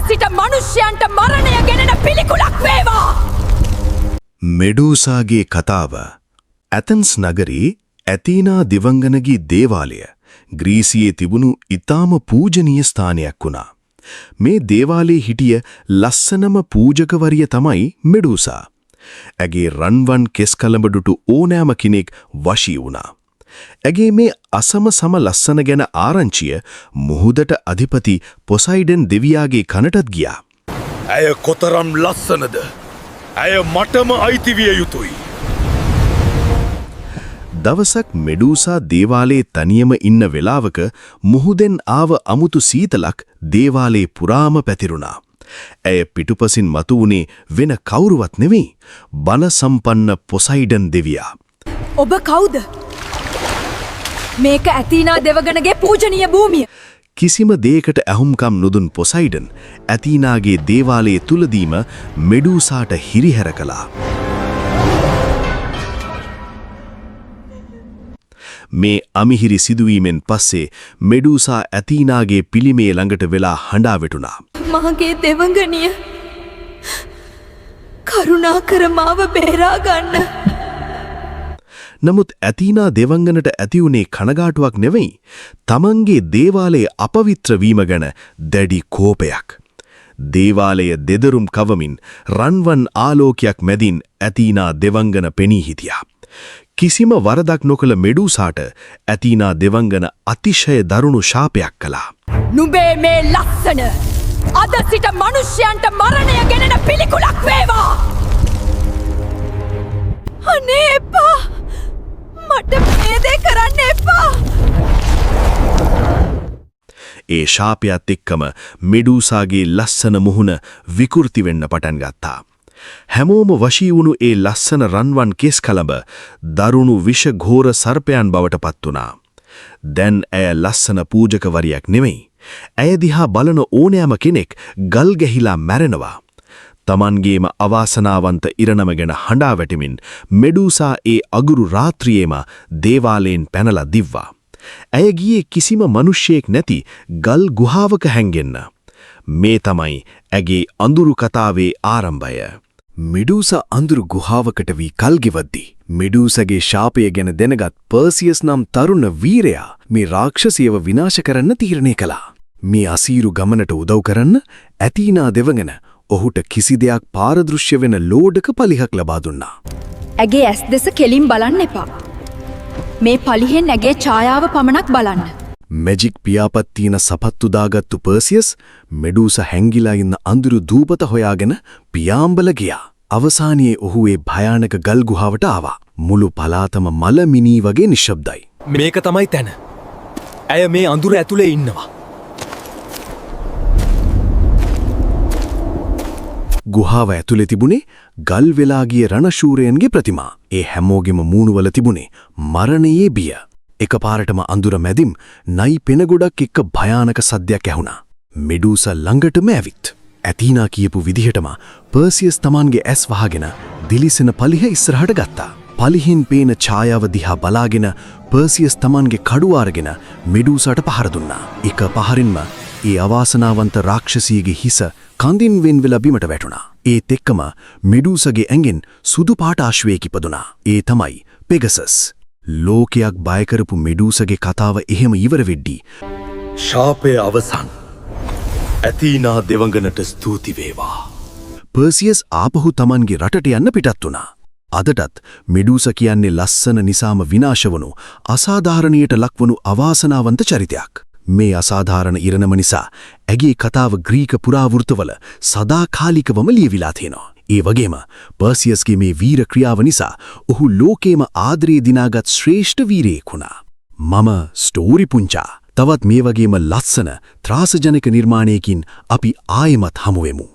සිට මනුෂ්‍යයන්ට මරණය ගෙනෙන පිළිකුලක් වේවා. මෙඩූසාගේ කතාව. ඇතන්ස් නගරේ ඇතීනා දිවංගනගේ දේවාලය ග්‍රීසියේ තිබුණු ඊටාම පූජනීය ස්ථානයක් වුණා. මේ දේවාලයේ හිටිය ලස්සනම පූජකවරිය තමයි මෙඩූසා. ඇගේ රන්වන් කෙස්කලඹඩුට ඕනෑම කෙනෙක් වශී වුණා. ඇගේ මේ අසම සම ලස්සන ගැන ආරංචිය මුහුදට අධිපති පොසයිඩන් දෙවියාගේ කනටත් ගියා. ඇය කොතරම් ලස්සනද? ඇය මටම අයිති විය යුතුයි. දවසක් මෙඩූසා දේවාලයේ තනියම ඉන්න වෙලාවක මුහුදෙන් ආව අමුතු සීතලක් දේවාලයේ පුරාම පැතිරුණා. ඇය පිටුපසින් මතු වුණේ වෙන කවුරුවත් නෙවෙයි, බල සම්පන්න පොසයිඩන් දෙවියා. ඔබ කවුද? මේක ඇතීනා දෙවගණගේ පූජනීය භූමිය. කිසිම දෙයකට ඇහුම්කම් නොදුන් පොසයිඩන් ඇතීනාගේ දේවාලයේ තුලදීම මෙඩූසාට හිරිහැර කළා. මේ අමිහිරි සිදුවීමෙන් පස්සේ මෙඩූසා ඇතීනාගේ පිළිමේ ළඟට වෙලා හඬා වැටුණා. මගේ දෙවඟනිය, කරුණාකර මාව බේරා ගන්න. නමුත් ඇතීනා දෙවංගනට ඇති වුණේ කනගාටුවක් නෙවෙයි, තමන්ගේ දේවාලයේ අපවිත්‍ර වීම ගැන දැඩි කෝපයක්. දේවාලය දෙදරුම් කවමින් රන්වන් ආලෝකයක් මැදින් ඇතීනා දෙවංගන පෙනී හිටියා. කිසිම වරදක් නොකළ මෙඩූසාට ඇතීනා දෙවංගන අතිශය දරුණු ශාපයක් කළා. නුඹේ මේ ලස්සන අද සිට මනුෂ්‍යයන්ට මරණය ගෙනෙන පිළිකුලක් වේවා. අනේ එපා, මට මේ දේ කරන්න එපා. ඒ ශාපයත් එක්කම මෙඩූසාගේ ලස්සන මුහුණ විකෘති වෙන්න පටන් ගත්තා. හැමෝම වශී වුණු ඒ ලස්සන රන්වන් කෙස් කලඹ දරුණු විෂඝෝර සර්පයන් බවට පත් වුණා. දැන් ඇය ලස්සන පූජකවරියක් නෙමෙයි. ඇය දිහා බලන ඕනෑම කෙනෙක් ගල් ගැහිලා මැරෙනවා. තමන්ගේම අවාසනාවන්ත ඉරණම ගැන හඬා වැටෙමින් මෙඩූසා ඒ අගුරු රාත්‍රියේම දේවාලයෙන් පැනලා දිව්වා. ඇය ගියේ කිසිම මිනිහෙක් නැති ගල් ගුහාවක හැංගෙන්න. මේ තමයි ඇගේ අඳුරු කතාවේ ආරම්භය. මෙඩූසා අඳුරු ගුහාවකට වී කල් ගෙවද්දී මෙඩූසගේ ශාපය ගැන දැනගත් පර්සියස් නම් තරුණ වීරයා මේ රාක්ෂසියව විනාශ කරන්න තීරණය කළා. මේ අසීරු ගමනට උදව් කරන්න ඇතීනා දෙවඟන ඔහුට කිසි දෙයක් පාරදෘශ්‍ය වෙන ලෝඩක පලිහක් ලබා දුන්නා. ඇගේ ඇස් දෙස කෙලින් බලන්න එපා. මේ පලිහෙන් ඇගේ ඡායාව පමණක් බලන්න. මැජික් පියාපත් තියෙන සපත්තු දාගත්තු පර්සියස් මෙඩූසා හැංගිලා ඉන්න අඳුරු දූපත හොයාගෙන පියාඹල ගියා. අවසානයේ ඔහු ඒ භයානක ගල් ගුහාවට ආවා. මුළු පලාතම මල මිනී වගේ නිශ්ශබ්දයි. මේක තමයි තැන. ඇය මේ අඳුර ඇතුලේ ඉන්නවා. ගුහාව ඇතුලේ තිබුණේ ගල් වෙලා ගිය රණශූරයන්ගේ ප්‍රතිමා. ඒ හැමෝගෙම මූණවල තිබුණේ මරණයේ බිය. එකපාරටම අඳුර මැදින් නයි පෙන ගොඩක් එක්ක භයානක සද්දයක් ඇහුණා. මෙඩූසා ළඟටම ඇවිත් ඇතීනා කියපු විදිහටම පර්සියස් තමාන්ගේ ඇස් වහගෙන දිලිසෙන පලිහ ඉස්සරහට ගත්තා. පලිහෙන් පේන ඡායාව දිහා බලාගෙන පර්සියස් තමාන්ගේ කඩුව අරගෙන මෙඩූසාට පහර දුන්නා. එක පහරින්ම ඒ අවාසනාවන්ත රාක්ෂසියගේ හිස කඳින් වෙන් වෙලා බිමට වැටුණා. ඒත් එක්කම මෙඩූසාගේ ඇඟෙන් සුදු පාට ආශ්වයෙක් ඉපදුනා. ඒ තමයි පෙගසස්. ලෝකයක් බය කරපු මෙඩූසාගේ කතාව එහෙම ඉවර වෙද්දී ශාපය අවසන්. ඇතීනා දෙවඟනට ස්තුති වේවා. පර්සියස් ආපහු තමන්ගේ රටට යන්න පිටත් වුණා. අදටත් මෙඩූසා කියන්නේ ලස්සන නිසාම විනාශ වුණු අසාධාරණයට ලක්වුණු අවාසනාවන්ත චරිතයක්. මේ අසාධාරණ ඉරණම නිසා ඇගේ කතාව ග්‍රීක පුරාවෘත්තවල සදාකාලිකවම ලියවිලා තියෙනවා. ඒ වගේම පර්සියස්ගේ මේ වීර ක්‍රියාව නිසා ඔහු ලෝකේම ආදරේ දිනාගත් ශ්‍රේෂ්ඨ වීරයෙක් වුණා. මම ස්ටෝරි පුංචා. තවත් මේ වගේම ලස්සන ත්‍රාසජනක නිර්මාණයකින් අපි ආයෙමත් හමු වෙමු.